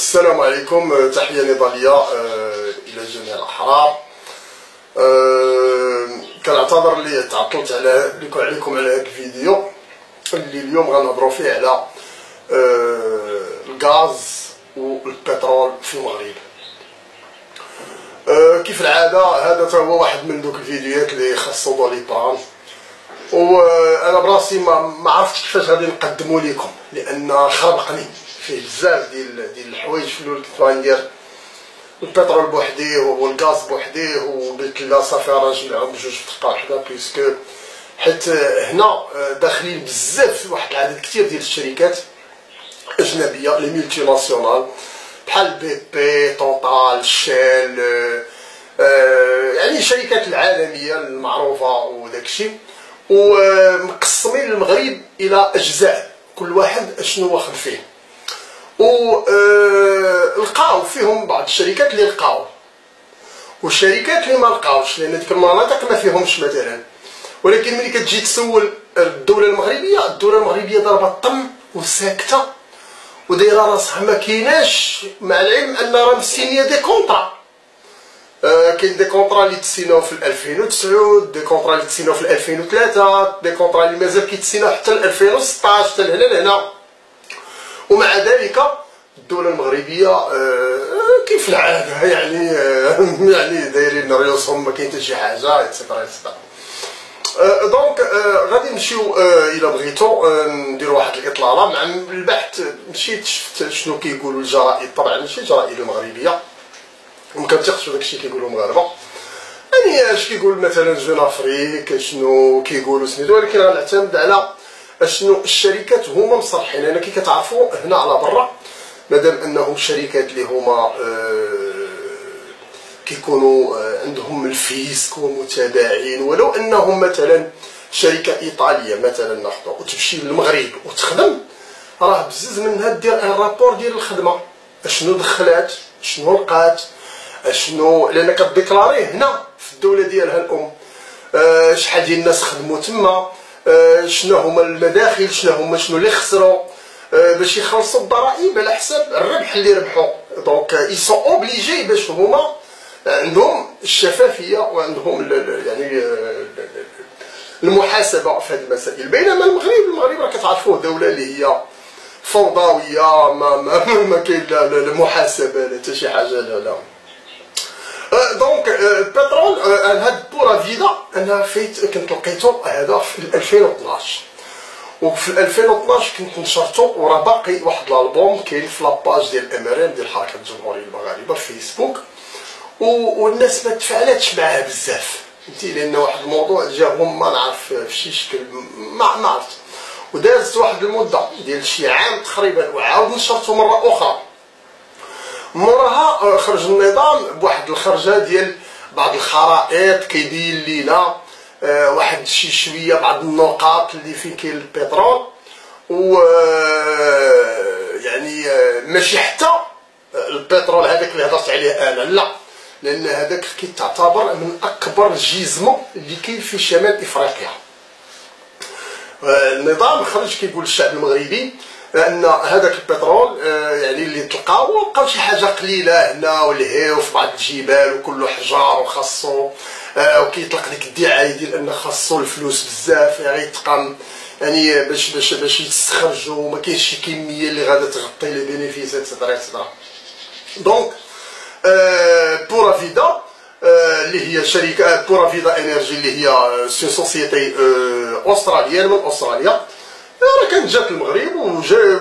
السلام عليكم. تحية نضالية إلى جميع الأحرار. كنعتذر اللي تعطلت عليكم على هذا الفيديو اللي اليوم غنهضروا فيه على الغاز والبترول في المغرب. كيف العادة هذا هو واحد من دوك الفيديوهات اللي خاصو دوليبران، وانا براسي ما عرفتش كيفاش غادي نقدمو لكم، لان خربقني فيه بزاف ديال الحوايج. في الاول كنت باغي ندير البترول بوحديه والغاز بوحديه، وقلت لا صافي راه نجمعهم بجوج في دقه واحده، بيسكو حيت هنا داخلين بزاف واحد العدد كثير ديال الشركات اجنبيه، لي ملتي ناسيونال بحال بي بي، توتال، شيل، يعني الشركات العالميه المعروفه وداكشي، ومقسمين المغرب الى اجزاء كل واحد اشنو واخد فيه. لقاو فيهم بعض الشركات اللي لقاو والشركات اللي ما لقاوش، لان ديك المناطق ما فيهمش مثلا. ولكن ملي كتجي تسول الدوله المغربيه ضربه الطم وساكته ودايره راسها ما كايناش، مع العلم ان راه مستنيه دي كونطرا. كاين دي كونطرا اللي تسيناو في 2009، دي كونطرا اللي تسيناو في 2003، دي كونطرا اللي مازال كيتسيناو حتى ل 2016 حتى لهنا لهنا. ومع ذلك الدولة المغربية كيف العادة يعني دايرين ريوسهم، ما كاين حتى شي حاجة ايتترا ايتترا. دونك غادي نمشيو الى بغيتو نديرو واحد الاطلاله مع البحث. مشيت شفت شنو كيقولوا الجرائد، طبعا ماشي الجرائد المغربيه، ومكنثقش بداكشي كيقولوا المغاربه، يعني اش كيقول مثلا جون افريك، شنو كيقولوا سميتو، ولكن غنعتمد على اشنو الشركات هما مصرحين. انا كي كتعرفوا هنا على برا مادام انهم الشركات اللي هما كيكونوا عندهم الفيسك ومتابعين، ولو انهم مثلا شركه ايطاليه مثلا ناخذ وتمشي للمغرب وتخدم، راه بزز منها دير ان رابور ديال الخدمه، اشنو دخلات، شنو لقات، اشنو، لان كديكلاريه هنا في الدوله ديالها الام، شحال ديال الناس خدموا تما، شنو هما المداخل، شنو اللي خسروا، باش يخلصوا الضرائب على حساب الربح اللي ربحوا. دونك اي سون اوبليجي باش هما عندهم الشفافيه وعندهم يعني المحاسبه في هذه المسائل. بينما المغرب راه كتعرفوه دوله اللي هي فوضويه، ما كاين لا المحاسبه لا حتى شي حاجه، لا. دونك البترول هاد بورا فيدا انا كنت لقيتو هذا في 2012، وفي 2012 كنت نشرتو، وراه باقي واحد الالبوم كاين في لاباج ديال MRN ديال حركه الجمهوريه المغاربه في فيسبوك، والناس ما تفاعلاتش معاه بزاف، فهمتي، لان واحد الموضوع جاهم ما نعرف في شي شكل ما عرفت، ودازت واحد المده ديال شي عام تقريبا، وعاود نشرتو مره اخرى. موراها خرج النظام بواحد الخرجه ديال بعض الخرائط كيبين لينا واحد شي شويه بعض النقاط اللي فين كاين البترول، و يعني ماشي حتى البترول هذاك اللي هضرت عليه انا، لا، لان هذاك كيتعتبر من اكبر الجزم اللي كاين في شمال افريقيا. النظام خرج كيقول للشعب المغربي ان هذاك البترول يعني اللي تلقاو شي حاجه قليله هنا والهي وفي بعض الجبال وكله حجار وخاصو، وكيطلق ديك الدعايه ديال ان خاصو الفلوس بزاف، يعني يتقام يعني باش يستخرجوا، ما كاينش شي كميه اللي غادا تغطي لي بينيفيس ايتترا ايتترا. دونك بورا فيدا اللي هي شركه بورا فيدا انرجي اللي هي سي سوسيتي استراليان من استراليا، راه كانت جات المغرب وجا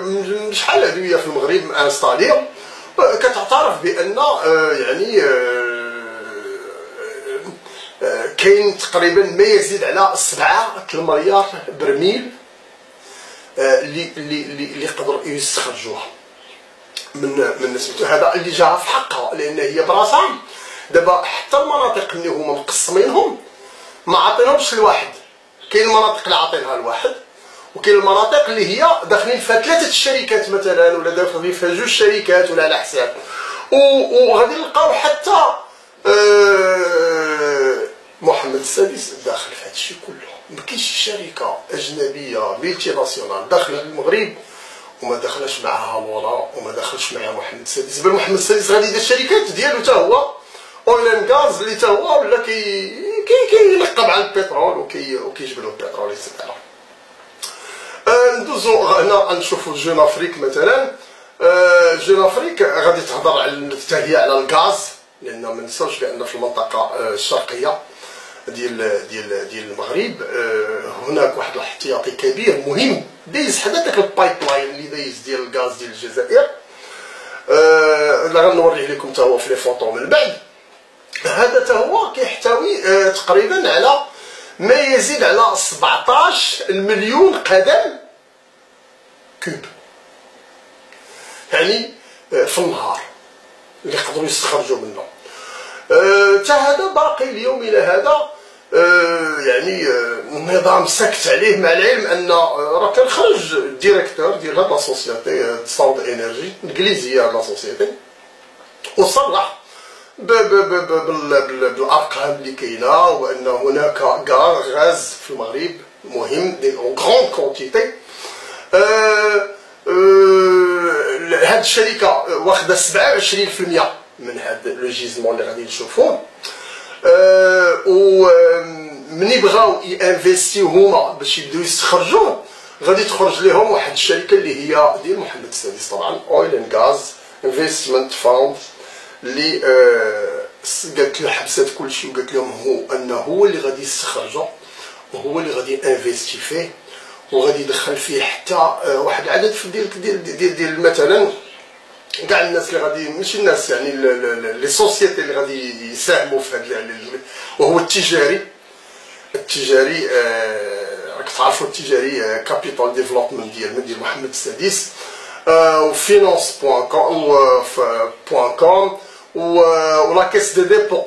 شحال هادو هي في المغرب انستالي، كتعترف بان يعني كاين تقريبا ما يزيد على 7 مليار برميل اللي يقدروا يستخرجوها من نسبته. هذا اللي جاها في حقها، لان هي براسها دابا حتى المناطق اللي هما مقسمينهم ما عاطينهمش لواحد، كاين المناطق اللي عاطينها لواحد، وكاين المناطق اللي هي داخلين فيها 3 الشركات مثلا، ولا داخلين فيها 2 شركات ولا على حساب. وغادي نلقاو حتى محمد السادس داخل في هذا الشيء كله. ما كاينش شركه اجنبيه ملتي ناسيونال داخله المغرب وما دخلش معها مورا وما دخلش معها محمد السادس. بل محمد السادس غادي يدير الشركات ديالو حتى هو اويل اند غاز اللي حتى هو ولا كينقب على البترول وكيجبد البترول اكسيتيرا. ندوزو هنا نشوفو جون افريك مثلا. جون افريك غادي تهضر حتى هي على الغاز، لان ما ننساوش بان في المنطقه الشرقيه ديال المغرب هناك واحد الاحتياطي كبير مهم دايز حدا داك البايب لاين اللي دايز ديال الغاز ديال الجزائر، اللي غنوريه لكم حتى هو في لي فوطو من بعد. هذا حتى هو كيحتوي تقريبا على ما يزيد على 17 مليون قدم كوب، يعني في النهار اللي يقدروا يستخرجوا منه. حتى هذا باقي اليوم الى هذا يعني النظام سكت عليه، مع العلم ان راه كان خرج الديريكتور ديال هاد لاسوسيتي ساوند انرجي الانجليزيه هاد لاسوسيتي وصرح بالارقام اللي كاينه، وان هناك غاز في المغرب مهم اون غروند كونتيتي. هاد الشركه واخده 27% من هاد لو جيزمون اللي غادي نشوفوه. و ملي بغاو ينفيستيو هما باش يبداو يستخرجوه غادي تخرج لهم واحد الشركه اللي هي ديال محمد السادس طبعا، اويل اند غاز انفستمنت فاوند، اللي قالت له حبسات كلشي وقالت لهم هو اللي غادي يستخرجو وهو اللي غادي انفيستي فيه وغادي يدخل فيه حتى واحد العدد ديال مثلا كاع الناس اللي غادي، ماشي الناس يعني لي سوسيتي اللي غادي يساهموا في هذا، وهو التجاري راك تعرفوا التجاري كابيتال ديفلوبمنت ديال محمد السادس، وفينانس بوان كوم ولا كيس دو ديبو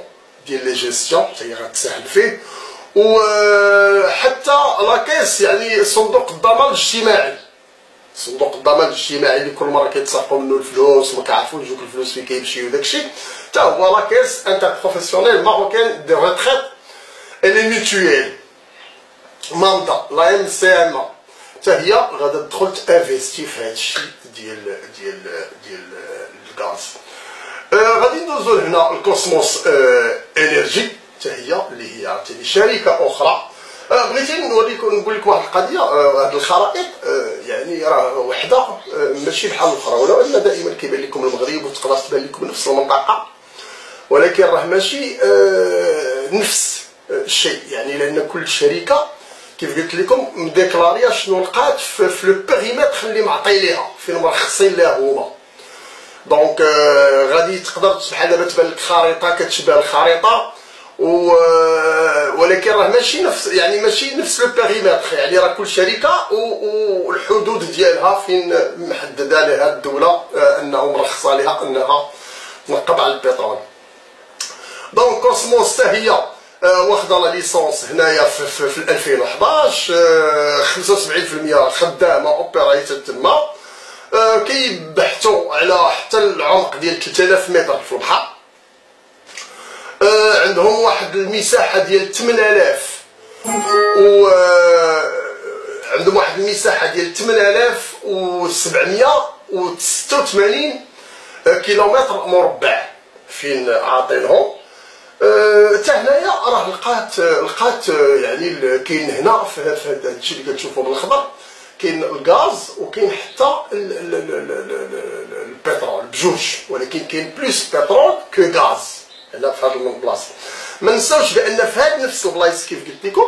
ديال لي جيستيون حتى هي غتساهم فيه، وحتى لا كيس يعني صندوق الضمان الاجتماعي، صندوق الضمان الاجتماعي اللي كل مره كيتسرقوا منه الفلوس وما كيعرفوش دوك الفلوس فين كيمشيو وداكشي، حتى هو لا كيس انتر بروفيسيونيل ماروكان دو ريتريت اي لي ميتويل ماندا لا ام سي ام، حتى هي غادا تدخل تانفيستي في هادشي ديال الغاز. غادي ندوزو هنا الكوسموس انرجي حتى هي اللي هي عاوتاني شركه اخرى. بغيت نوريكم نقول لكم واحد القضيه، هاد الخرائط يعني راه وحده ماشي بحال الاخرى، ولو ان دائما كيبان لكم المغرب وتقدر تبان لكم نفس المنطقه، ولكن راه ماشي نفس الشيء، يعني لان كل شركه كيف قلت لكم مديكلاريه شنو لقات في لو بيريمتر اللي معطي ليها، فين مرخصين ليها هما. دونك غادي تقدر بحال دابا تبان لك خريطه كتشبه الخريطه، ولكن راه ماشي نفس، يعني ماشي نفس لو بيريمتر، يعني راه كل شركه والحدود ديالها فين محدده لها الدوله انه مرخصه لها انها تنقب على البترول. دونك كوسموس حتى هي واخده لا ليسونس هنايا في 2011، 75% خدامه اوبيريتد تما، كيبحثوا على حتى العمق ديال 3000 متر في البحر، عندهم واحد المساحه ديال 8000 و عندهم واحد المساحه ديال 8786 كيلومتر مربع فين عاطينهم. حتى هنايا راه لقات يعني كاين هنا في هذا الشيء اللي كتشوفوا بالخضر كاين الغاز وكاين حتى البترول بجوج، ولكن كاين بلوس بترول كو غاز هنا في هذا البلاصه. ما نساوش بان في هاد نفس البلايص كيف قلت لكم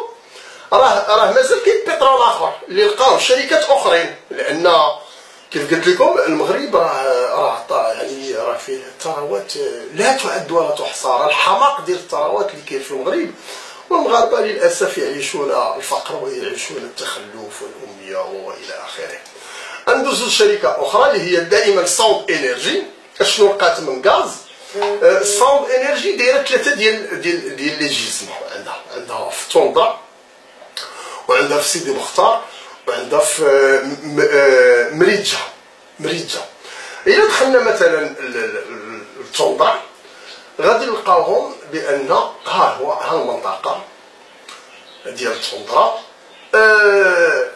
راه مازال كاين بترول اخر اللي لقاوه شركات اخرين، لان كيف قلت لكم المغرب راه يعني راه فيه ثروات لا تعد ولا تحصى، راه الحماق ديال الثروات اللي كاين في المغرب، والمغاربه للاسف يعيشون الفقر ويعيشون التخلف والاميه والى اخره. ندوزو لشركه اخرى اللي هي دائما ساوند انرجي. اشنو لقات من غاز؟ ساوند انرجي دايره ثلاثه ديال لي جيزمون، عندها في طوندرا وعندها في سيدي مختار وعندها في مريجه. الا دخلنا مثلا لطوندرا غادي نلقاوهم بان ها المنطقه ديال طوندرا،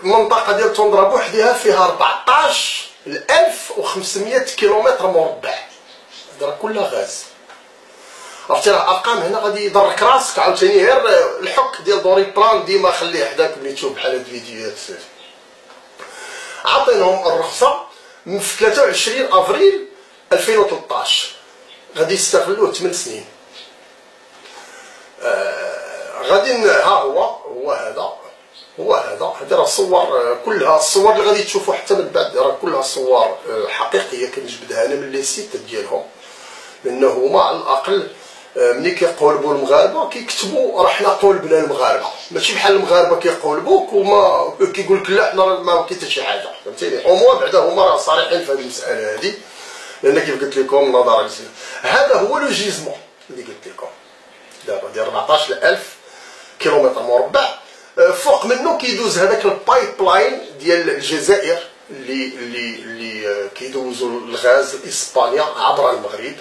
المنطقه ديال طوندرا بوحدها فيها 14 ل 1500 كيلومتر مربع. هذا راه كلها غاز. عرفتي راه ارقام هنا غادي يضرك راسك عاوتاني. غير الحك ديال دوري بلان ديما خليه حداك ملي تشوف بحال هاد الفيديوهات. عطيناهم الرخصه في 23 افريل 2013، غادي يستغلوه 8 سنين. غادي هذا راه صور، كلها الصور اللي غادي تشوفوا حتى من بعد راه كلها صور حقيقيه كنجبدها انا من لي سيت ديالهم، لانه هما على الاقل ملي كيقولبوا المغاربه كيكتبوا راه حنا قولبنا المغاربه، ماشي بحال المغاربه كيقولبوك وما كيقول لك لا حنا ما كاين حتى شي حاجه، فهمتيني. هما بعدا هما راه صريحين في هذه المساله هذه، لان كيف قلت لكم نظرا هذا هو لو جيزمون اللي قلت لكم دابا ديال 14000 كيلومتر مربع. فوق منه كيدوز هذاك البايب لاين ديال الجزائر اللي كيدوزوا الغاز لاسبانيا عبر المغرب،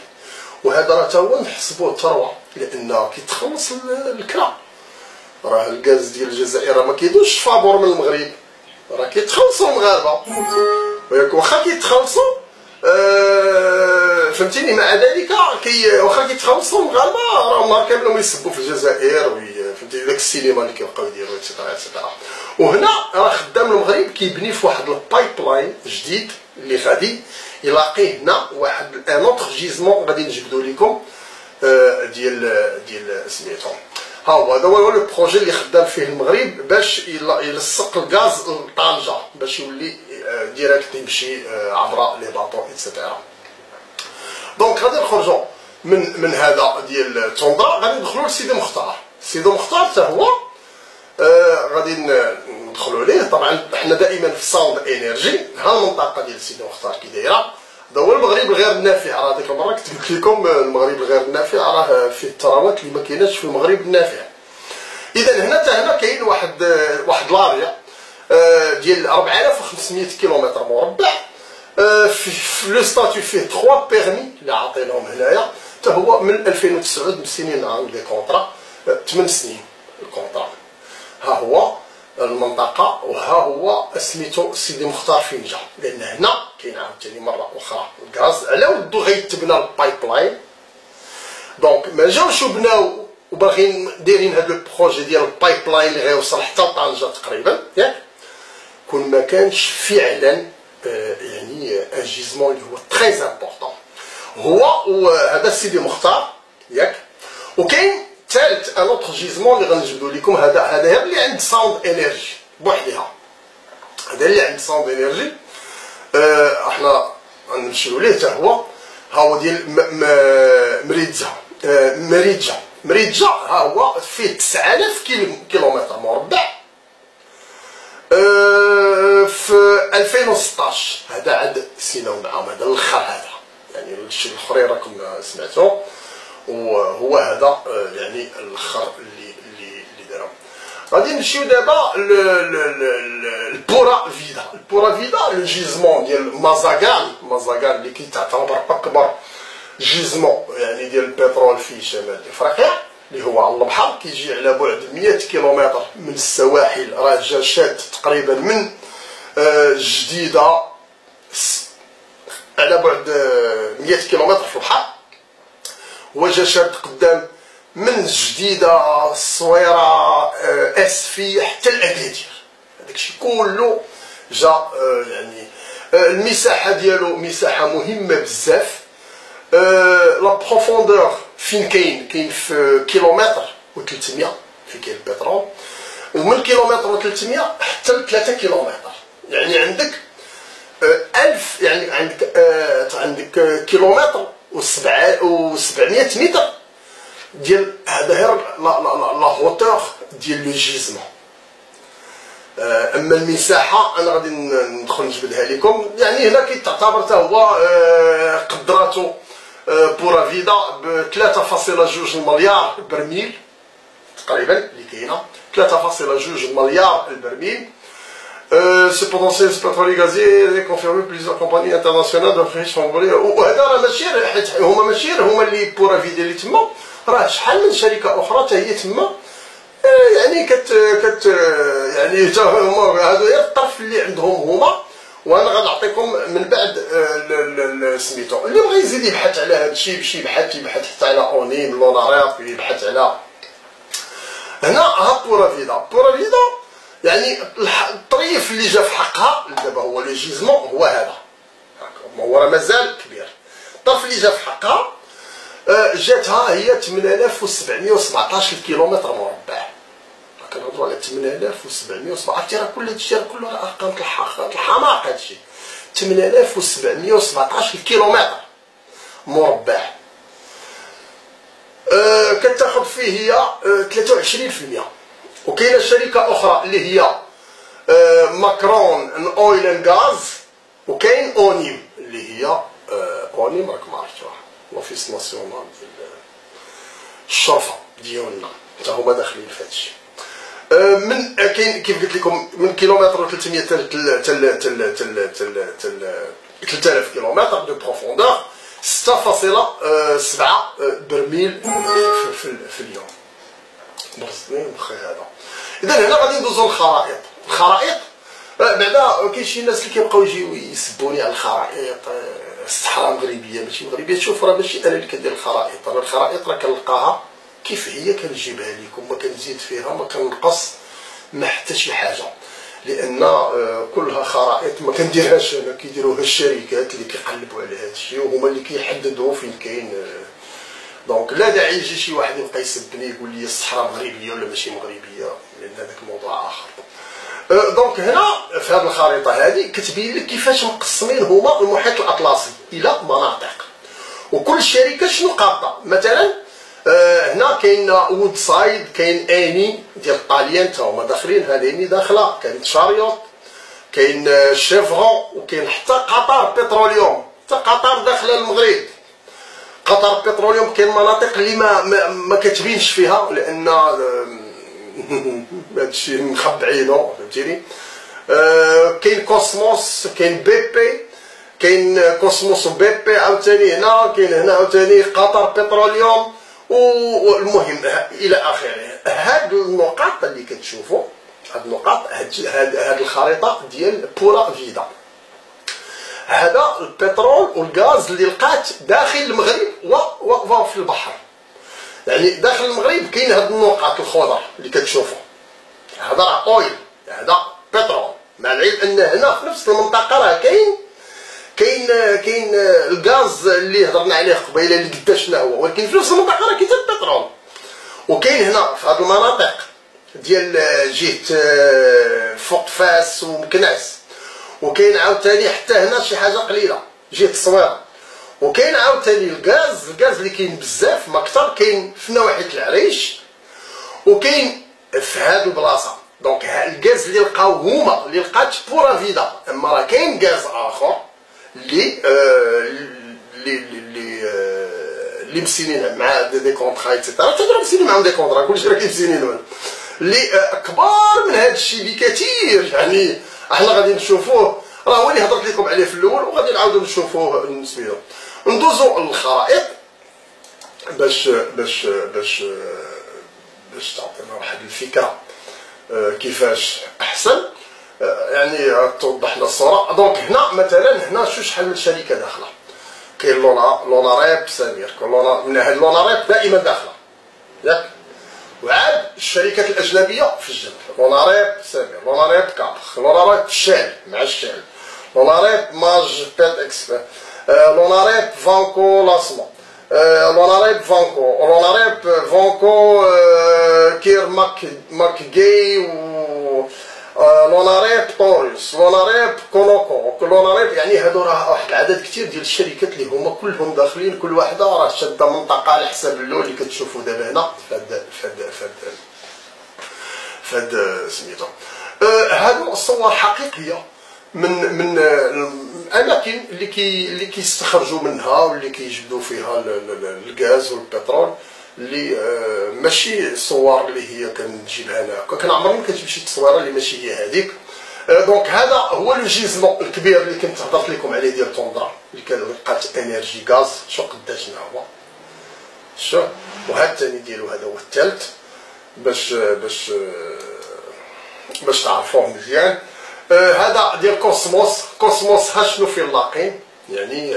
وهذا راه تا هو نحسبوه ثروه، لان كيتخلص الكرا. راه الغاز ديال الجزائر راه ما كيدوزش فابور من المغرب، راه كيتخلصوا المغاربه، واخا كيتخلصوا فهمتيني. مع ذلك واخا كيتخلصوا المغاربه راهم كاملين يسبوا في الجزائر، فهمتي داك السينما اللي كيبقاو يديروا اكسيتيرا. وهنا راه خدام المغرب كيبني في واحد البايب لاين جديد اللي غادي يلاقيه هنا واحد ان اوتر جيزمون غادي نجبدو لكم ديال سميتهم. ها هو هذا هو لو بروجي اللي خدام فيه المغرب باش يلصق الغاز لطنجه باش يولي ديريكت يمشي عبر لي باطو اكسيتيرا. دونك غادي نخرجوا من هذا ديال توندرا غادي ندخلوا لسيدي مختار. سيدي مختار حتى هو غادي ندخلوا ليه. طبعا حنا دائما في ساوند انرجي، ها المنطقه ديال سيدي مختار كي دايره. هذا هو المغرب الغير النافع. راه ديك المره كنت قلت لكم المغرب الغير النافع راه فيه الثروات اللي ما كايناش في المغرب النافع. اذا هنا كاين واحد لاريا ديال 4500 كيلومتر مربع. في لو ستاتيو فيه 3 بيرمي اللي عاطينهم هنايا، حتى هو من 2009 مسنين عام لي كونطرا 8 سنين الكونطرا. ها هو المنطقه وها هو سميتو سيدي مختار فين جا، لان هنا كاين عاوتاني مره اخرى الغاز على ودو غيتبنى البايب لاين. دونك ما جاوش وبناو وباغيين دايرين هذا البروجي ديال البايب لاين اللي غيوصل حتى لطنجه تقريبا، ياك كون ما كانش فعلا يعني ان جيزمون اللي هو تري امبورطون هو هذا سيدي مختار، ياك. وكاين ثالث ان اوتر جيزمون اللي غنجبدو لكم، هذا غير اللي عند ساوند انرجي بوحدها، هذا اللي عند ساوند انرجي. احنا غنمشيو ليه حتى هو. ها هو ديال مريجة ها هو فيه 9000 كيلومتر مربع. في 2016 هذا عاد سيناو معاهم، هذا الاخر هذا يعني الشيء الاخرين راكم سمعتوه، وهو هذا يعني الاخر اللي دارهم. غادي نمشيو دابا البورا فيدا لو جيزمون ديال مازاغال اللي كيتعتبر اكبر جيزمون يعني ديال البترول في شمال افريقيا، اللي هو على البحر كيجي على بعد 100 كيلومتر من السواحل. راه جا شاد تقريبا من جديده على بعد 100 كيلومتر في البحر، وجا شاد قدام من جديده الصويره اسفي حتى الاكادير. هذاك الشيء كله جا يعني المساحه ديالو مساحه مهمه بزاف. لا بروفوندور فين كاين في كيلومتر و300 في كاين البترول، ومن كيلومتر و300 حتى ل 3 كيلومتر، يعني عندك 1000 يعني عندك كيلومتر و700 متر ديال هذا غير لا هوتور ديال لو جيزمون. اما المساحه انا غادي ندخل نجبدها لكم. يعني هنا كيتعتبر حتى هو قدراته بورا فيدا ب 3.2 مليار برميل تقريبا اللي كاينه، 3.2 مليار البرميل. سي بوتونسيال بترولي غازي كونفيرمي بليزيور كومباني انترناسيونال دو فريش فونبولي. وهذا راه ماشي حيت هما اللي بورا فيدا اللي تما، راه شحال من شركه اخرى حتى هي تما يعني كت يعني حتى هما هادو غير الطرف اللي عندهم هما، وانا غنعطيكم من بعد سميتو اللي بغى يزيد يبحث على هذا الشيء باش يبحث حتى على اونيم لوناريب، يبحث على هنا ها بورا فيدا يعني الطريف اللي جا في حقها دابا هو لو جيزمون هو هذا، هو راه مازال كبير. الطرف اللي جا في حقها جاتها هي 8717 كيلومتر مربع. كنهضروا على 8717، عرفتي راه كل هادشي راه كله ارقام الحماق هادشي. 8717 كيلومتر مربع كتاخذ فيه هي 23%. وكاينه شركه اخرى اللي هي ماكرون اويل اند غاز، وكاين اونيم اللي هي اونيم راكم عرفتوها لوفيس ناسيونال ديال الشرفه ديالنا، حتى هما داخلين في هادشي. من كاين كيف قلت لكم من كيلومتر و 300 3000 كيلومتر دو بروفوندور، 6.7 برميل في اليوم. برسني مخي هذا. اذا هنا غادي ندوزو للخرائط. الخرائط بعدا كاين شي ناس اللي كيبقاو يجيو يسبوني على الخرائط، الصحراء مغربيه ماشي مغربيه. شوف راه ماشي انا اللي كندير الخرائط، انا الخرائط راه كنلقاها كيف هي كنجيبها لكم، ما كنزيد فيها ما كنقص ما حتى شي حاجه، لان كلها خرائط ما كنديرهاش انا، كيديروها الشركات اللي كيقلبوا على هذا الشيء وهما اللي كيحددوا فين كاين. دونك لا داعي يجي شي واحد يبقى يسبني يقول لي الصحراء مغربيه ولا ماشي مغربيه، لان هذاك موضوع اخر. دونك هنا في هذه الخريطه هذه كتبين لك كيفاش مقسمين هما المحيط الاطلسي الى مناطق، وكل شركه شنو قابطه. مثلا هنا كاين وود سايد، كاين اني ديال الطاليان تا هما داخلين، هذه داخله، كاين شاريوت، كاين شيفرون، وكاين حتى قطر بتروليوم، حتى قطر داخله المغرب. قطر بتروليوم كاين مناطق اللي ما كتبينش فيها لان هادشي مخبعينو، فهمتيني. كاين كوسموس، كاين بي بي، كاين كوسموس وبي بي عاوتاني هنا، كاين هنا عاوتاني قطر بتروليوم، والمهم الى اخره. هاد النقاط اللي كتشوفوا، هاد النقاط، هاد الخريطه ديال بورا فيدا، هذا البترول والغاز اللي لقات داخل المغرب وفي البحر. يعني داخل المغرب كاين هاد النقاط الخضر اللي كتشوفوا، هذا راه اويل، هذا بترول، مع العلم ان هنا في نفس المنطقه راه كاين الغاز اللي هضرنا عليه قبيله اللي قداشنا هو، ولكن في نفس المنطقه راه كاين حتى البترول. وكاين هنا في هاد المناطق ديال جهه فوق فاس ومكناس، وكاين عاوتاني حتى هنا شي حاجه قليله جهه الصويره. وكاين عاوتاني الغاز اللي كاين بزاف ما اكثر، كاين في نواحي العريش، وكاين في هاد البلاصه. دونك الغاز اللي لقاو هما اللي لقات بورا فيدا، اما راه كاين غاز اخر اللي مسينين مع دي كونطرا ايتترا، حتى هما مسينين معاهم دي كونطرا، كلشي راه كيمسينين اللي كبار من هاد الشيء بكثير. يعني احنا غادي نشوفوه، راه هو اللي هضرت لكم عليه في الاول، وغادي نعاودو نشوفوه سميتو. ندوزو للخرائط باش تعطينا واحد الفكره كيفاش احسن، يعني توضح لنا الصوره. دونك هنا مثلا هنا شحال من شركه داخله، كاين لوناريب سمير، من هاد لوناريب دائما داخله ياك، وعاد الشركات الاجنبيه في الجنب، لوناريب سمير، لوناريب كابخ، لوناريب شال مع الشال، لوناريب ماج بيت اكسبير، لوناريب فانكو لاسمون، لوناريب فانكو، لوناريب فانكو كير ماك جاي، لوناريب طوريس، لوناريب كونوكو، لوناريب. يعني هادو راه واحد العدد كثير ديال الشركات اللي هما كلهم داخلين، كل واحده راه شاده منطقه على حساب اللون اللي كتشوفوا دابا هنا فهاد سميتو. هادو الصور حقيقيه من الاماكن اللي كيستخرجوا منها واللي كيجبدوا فيها الغاز والبترول، اللي ماشي صور اللي هي كنجيبها انا، كان عمرني ما كنجيب شي تصويره اللي ماشي هي هذيك. دونك هذا هو لو جيزمون الكبير اللي كنت هضرت لكم عليه ديال طوندرا، اللي كان لقات انرجي غاز. شو قداشنا هو شو، وهذا الثاني ديالو هذا هو الثالث، باش تعرفوه مزيان. هذا ديال كوسموس. كوسموس ها شنو فيه اللاقين، يعني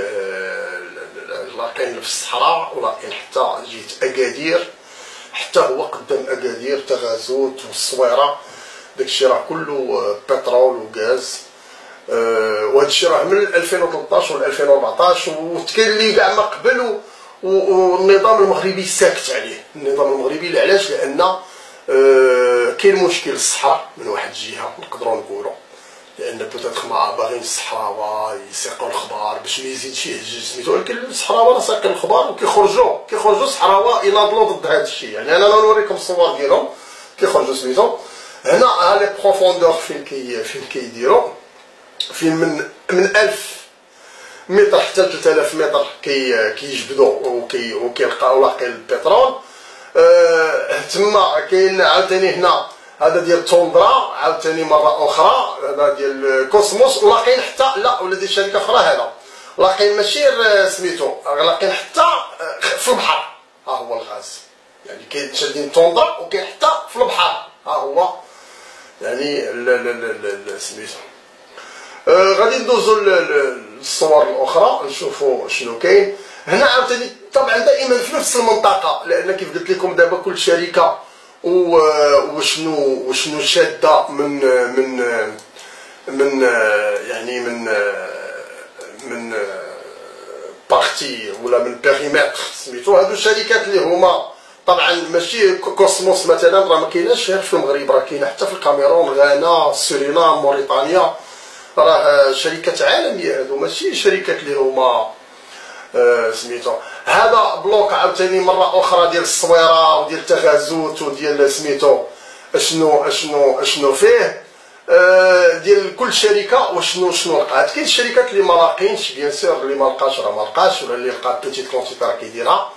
لاقين في الصحراء ولاقين حتى جهة اكادير، حتى هو قدام اكادير تغازوت والصويره، داكشي راه كله بترول وغاز. وهادشي راه من 2013 و 2014 وكاين اللي كاع ما قبل، والنظام المغربي ساكت عليه. النظام المغربي علاش؟ لان كاين مشكل الصحراء من واحد الجهه نقدروا نقولوا، لان بوتيتر ما باغيين الصحراوه يسيقوا الخبار باش ما يزيدش يهجج سميتو، ولكن الصحراوه راه ساقين الخبار وكيخرجوا صحراوه يناضلوا ضد هذا الشيء. يعني انا نوريكم الصور ديالهم كيخرجوا سميتو. هنا ها لي بروفوندور فين كيديروا، فين من 1000 متر حتى 3000 متر كيجبدوا وكيلقاو لاقي البترول. تما كاين عاوتاني هنا هذا ديال توندرا، عاوتاني مره اخرى هذا ديال كوسموس، ولاقين حتى لا ولا ديال شركه اخرى هذا لاقين ماشي سميتو، لاقين حتى في البحر. ها هو الغاز، يعني كاين شادين توندرا وكاين حتى في البحر. ها هو يعني سميتو. غادي ندوزو للصور الاخرى نشوفوا شنو كاين هنا. عاوتاني طبعا دائما في نفس المنطقه، لان كيف قلت لكم دابا كل شركه وشنو شاده من يعني من بارتي ولا من بيريمتر سميتو. هادو الشركات اللي هما طبعا ماشي كوسموس مثلا راه ما كايناش غير في المغرب، راه كاينه حتى في الكاميرون، غانا، سورينام، موريتانيا، راه شركات عالميه هادو، ماشي شركات اللي هما سميتو. هذا بلوك عاوتاني مره اخرى ديال الصويره وديال تغازوت وديال سميتو شنو فيه ديال كل شركه وشنو لقات. كاين الشركات اللي ما لاقينش بيان سور، اللي ما لقاش راه ما لقاش، ولا اللي لقى بيتيت كونتيتي راه كيديرها.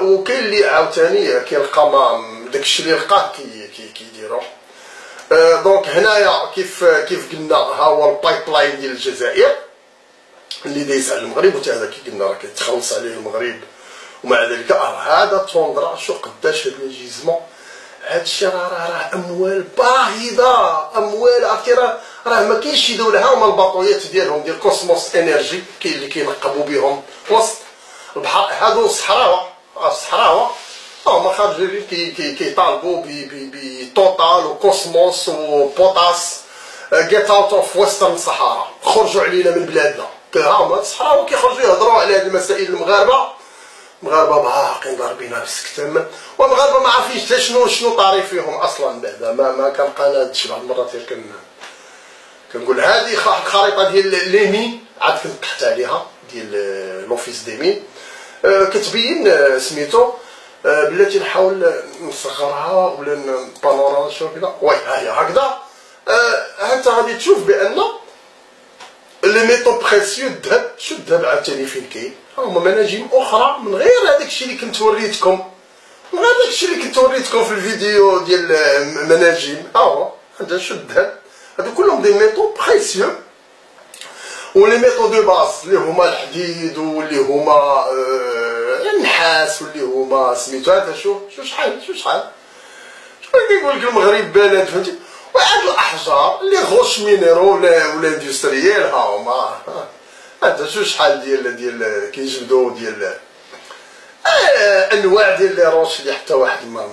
وكاين اللي عاوتاني كيلقى ما داكشي اللي لقاه كيديرو. دونك هنايا كيف قلنا ها هو البايب لاين ديال الجزائر اللي دايز على المغرب، وتا هذا كي قلنا راه كيتخلص عليه المغرب. ومع ذلك هذا توندرا شو قداش هاد الجيزمون، هادشي راه اموال باهظه، اموال عرفتي راه ما كاينش شي دوله. ها هما الباطويات ديالهم ديال كوسموس انرجي اللي كينقبوا بهم وسط البحر. هادو الصحراوه هما خارجين كيطالبوا بتوتال وكوسموس وبوتاس جيت اوت اوف ويسترن صحارا، خرجوا علينا من بلادنا. ها هما الصحراوه كيخرجوا يهضروا على هاد المسائل. المغاربه باقيين ضاربينها بالسكتم، والمغاربه ما عارفينش حتى شنو طاري فيهم اصلا. بعدا ما كنبقى انا هادشي بعض المرات كنقول هذه الخريطه ديال ليمين عاد كنت تحت عليها ديال لوفيس دي مين، كتبين سميتو بلاتي نحاول نصغرها ولا بانوراما شوف كذا. وي ها هي هكذا. انت غادي تشوف بان لي ميتون بريسيو الذهب، شو الذهب عاوتاني فين كاين؟ ها هما مناجم اخرى من غير هذاك الشيء اللي كنت وريتكم، في الفيديو ديال مناجم. ها هو هذا شو الذهب، هادو كلهم دي ميتون بريسيو. ولي ميتون دو باز اللي هما الحديد واللي هما النحاس واللي هما سميتو. هذا شوف شحال كيقول لك المغرب بلد فهمتي. وهاد الاحجار اللي غوش مينيرو ولا اندستريال ها هما. هذا شحال ديال كيجبدوا ديال انواع ديال لي روش اللي حتى واحد ما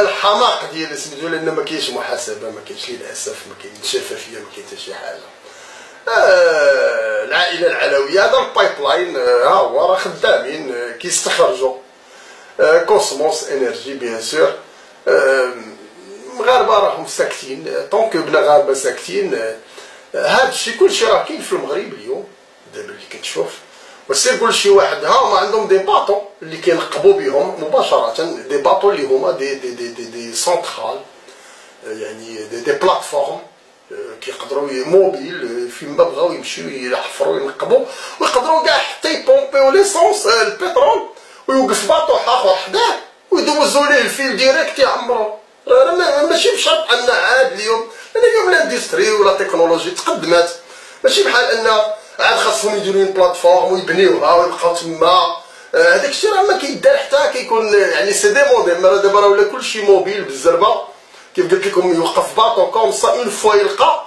الحماق ديال سميتو، لان ما كاينش محاسبه، ما كاينش للاسف، ما كاينش شفافيه، ما كاين حتى شي حاجه. العائله العلويه هذا البايب لاين ها هو راه خدامين كيستخرجوا كوسموس انرجي بيان سور. المغاربه راهم ساكتين، طونك المغاربه ساكتين. هذا الشيء كلشي راه كاين في المغرب اليوم دابا اللي كتشوف. وسير قول شي واحد ها هما عندهم دي باطو اللي كينقبوا بهم مباشره، دي باطو اللي هما دي سونترال، يعني دي بلاتفورم كيقدروا موبيل فين ما بغاو يمشيو يحفروا ينقبوا، ويقدروا كاع حتى يبومبيو ليسونس البترول ويوقف باطو اخر حداه ويدوزوا ليه الفيل ديريكت يعمروا. ماشي بشرط ان عاد اليوم، لان اليوم الاندستري ولا التكنولوجي تقدمات، ماشي بحال ان عاد خاصهم يديروا بلاتفورم ويبنيوها ويبقاو تما. هذاك الشيء راه ما كيدار حتى كيكون يعني سي دي موديل. دابا راه ولا كلشي موبيل بالزربه، كيف قلت لكم يوقف باطون كوم سا اون فوا يلقى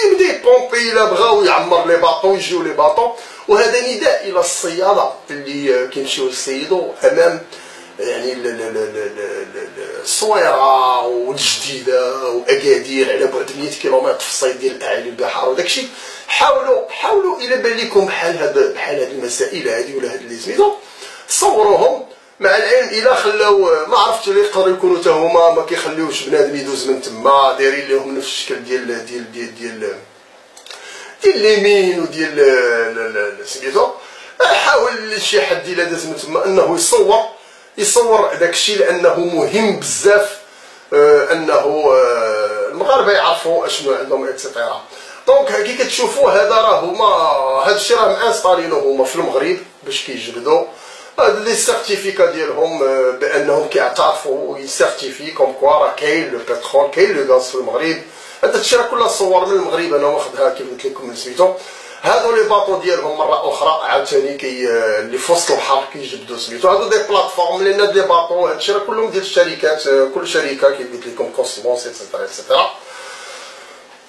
يبدا يبومبي الا بغا ويعمر لي باطون يجيو لي باطون. وهذا نداء الى الصياده اللي كيمشيو يصيدوا امام يعني الصويره والجديده واكادير على بعد 100 كيلومتر في الصيد ديال اعالي البحر وداكشي. حاولوا الى بان لكم بحال هاد المسائل هادي ولا هاد اللي سميتو صوروهم. مع العلم الا خلاو ما عرفتش اللي يقدروا يكونوا حتى هما ما كيخليوش بنادم يدوز من تما، دايرين لهم نفس الشكل ديال اليمين وديال سميتو. حاول شي حد الا داز من تما انه يصور داكشي لانه مهم بزاف انه المغاربه يعرفوا اشنو عندهم اكسيتيرا. دونك كي كتشوفوا هذا راه هما هادشي راه مانستالينو هما في المغرب باش كيجبدوا هاد لي سيرتيفيكا ديالهم بانهم كيعترفوا يسيرتيفي كوم كوا راه كاين لو بترول كاين لو غاز في المغرب. هذا الشيء راه كله صور من المغرب انا واخدها كيف قلت لكم من سميتو. هادو لي باطو ديالهم مره اخرى عاوتاني اللي في وسط البحر كيجبدوا سميتو. هادو دي بلاتفورم اللي لي باطو هادشي راه كلهم ديال الشركات، كل شركه كيف قلت لكم كوسموس ايتترا.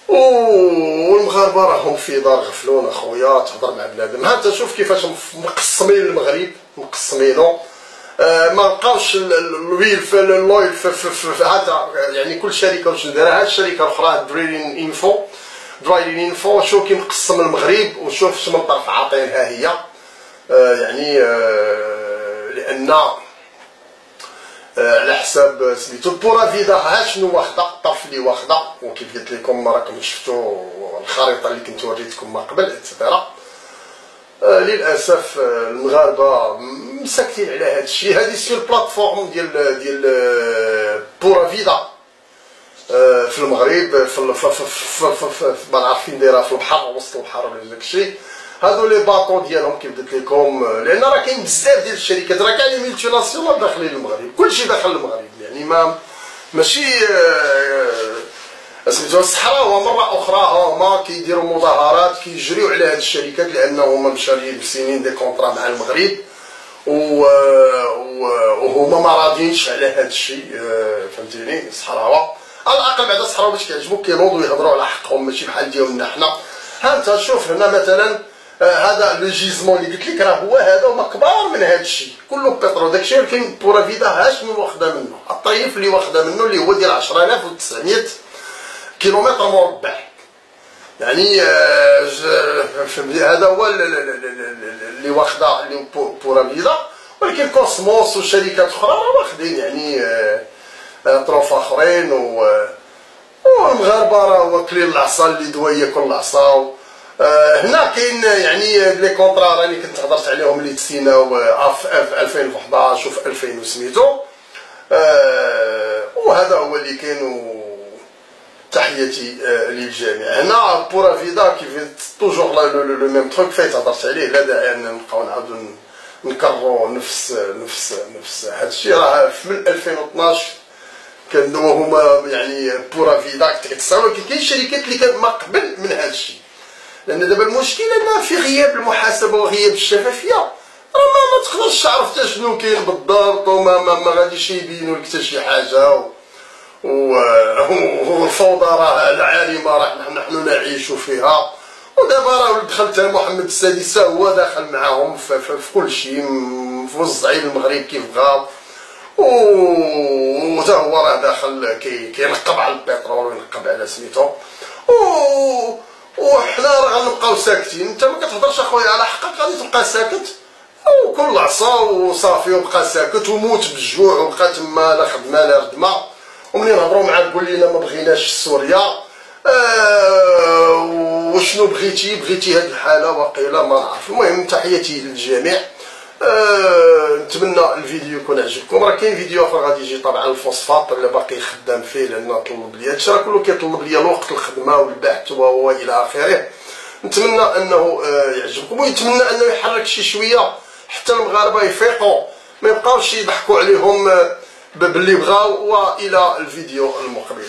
والمغاربه راهم في دار غفلون اخويا تهضر مع بنادم. ها انت شوف كيفاش مقسمين المغرب مقسمينو. ما لقاوش الويل في اللويل في هذا يعني كل شركه واش دايره. هاد الشركه الاخرى درايلين انفو شوف كي مقسم المغرب وشوف شنو من طرف عاطينها هي يعني لان على حساب سميتو بورا فيدا ها شنو واخده الطرف اللي واخده. وكيف قلت لكم راكم شفتوا الخريطه اللي كنت وريتكم ما قبل اتسيتيرا. للاسف المغاربه مساكتين على هذا الشيء. هذه سي البلاتفورم ديال بورا فيدا في المغرب في ما نعرف فين دايره في البحر وسط البحر ولا داكشي. هادو لي باطو ديالهم كيف قلت لكم لان راه كاين بزاف ديال الشركات راه كاع لي ملتي ناسيونال داخلين المغرب كلشي داخل المغرب يعني ماشي سميتو الصحراء. ومره اخرى هما كيديروا مظاهرات كيجريو على هاد الشركات لانهم مشاريين بسنين دي كونطرا مع المغرب وهما ما راضيينش على هاد الشيء فهمتيني. الصحراء على الاقل بعد الصحراء باش كيعجبوك كينوضوا يهضروا على حقهم ماشي بحال ديالنا حنا. ها انت شوف هنا مثلا هذا لو جيزمون اللي قلت لك راه هو هذا هما كبار من هذا الشيء كله بترول. داكشي اللي كاين بورا فيدا ها شنو واخده منه الطريف اللي واخده منه اللي هو ديال 10900 كيلومتر مربع يعني هذا هو اللي واخده اللي بورا فيدا. ولكن كوسموس وشركات اخرى راه واخدين يعني طروف اخرين والمغاربه راه واكلين العصا اللي دوا ياكل العصا. هنا كاين يعني لي كونطرا راني كنت هضرت عليهم اللي تسيناو في 2011 وفي 2000 سميتو. وهذا هو اللي كاين. تحياتي للجميع. هنا بورا فيدا كيف توجور لو ميم تروك فايت هضرت عليه لا داعي ان نبقاو نعاودو نكرروا نفس هذا الشيء. راه من 2012 كانوا هما يعني بورا فيدا كتصور كاين شركات اللي كانت ما قبل من هذا الشيء. لان دابا المشكل ان في غياب المحاسبه وغياب الشفافيه راه ما تقدرش تعرف حتى شنو كاين بالضبط وما غاديش يبينوا لك حتى شي حاجه والفوضى راه العالمه راه نحن نعيش فيها. ودابا راه دخلت محمد السادسه هو داخل معاهم في كل شيء موزعين المغرب كيف بغا وتا هو راه داخل كينقب على البترول وينقب على سميتو. وحنا راه غنبقاو ساكتين. انت ما كتهضرش اخويا على حقك غادي تبقى ساكت وكل عصا وصافي وبقى ساكت وموت بالجوع وبقى تما لا خدمه لا ردمه. ومنين نهضروا معاه تقول لنا ما بغيناش سوريا وشنو بغيتي هاد الحاله واقيلا ما نعرف. المهم تحياتي للجميع. نتمنى الفيديو يكون عجبكم. راه كاين فيديو اخر غادي يجي طبعا الفوسفات اللي باقي خدام فيه لان طلب لي هادشي راه كله كيطلب لي الوقت الخدمه والبحث والى اخره. نتمنى انه يعجبكم ونتمنى انه يحرك شي شويه حتى المغاربه يفيقوا ما يبقاوش يضحكوا عليهم باللي بغاو. والى الفيديو المقبل.